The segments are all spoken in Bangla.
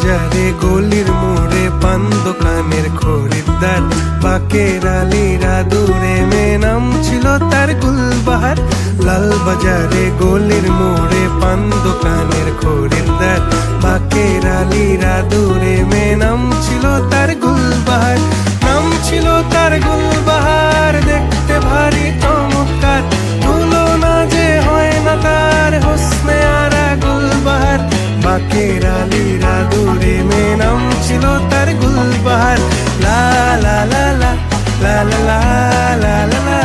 বাজারে গলির মোড়ে পান দোকানের খরিদ্দার, বাকের আলীরা দূরে মেয়ে নাম ছিল তার গুলবাহার। লাল বাজারে গলির মোড়ে পান দোকানের খরিদ্দার, বাকের আলীরা দূরে মেয়ে নাম ছিল তার গুলবাহার। নাম ছিল তার গুলবাহার, দেখতে ভারী চমৎকার, তুলনা যে হয় না তার হোসনে আরা গুলবাহার। বাকের আলীরা দূরে মেয়ে নাম ছিল তার গুলবাহার। লা লা লা লা লা লা লা লা লা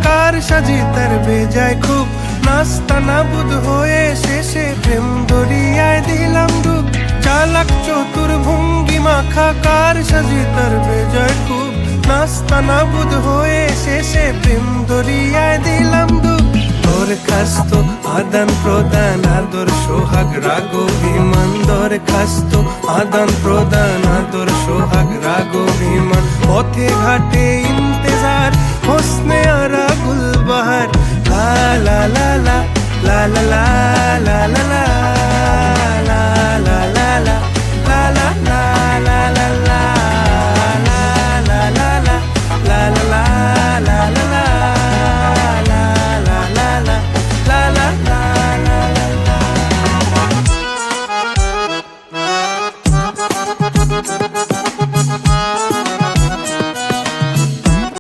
কার সাজি তার বেজায় খুব, নাস্তা নাবুদ হয়ে শেষে প্রেম দরিয়ায় দিলাম ডুব। চালাক চতুর ভঙ্গি মাখা কার সাজি তার বেজায় খুব, নাস্তা নাবুদ হয়ে শেষে প্রেম দরিয়ায় দিলাম ডুব। দরখাস্ত আদান প্রদান আদর সোহাগ রাগ অভিমান, দরখাস্ত আদান প্রদান আদর সোহাগ রাগ অভিমান। পথে ঘাটে ইন্তেজার হোসনে আরা গুলবাহার। লা লা লা লা লা লা লা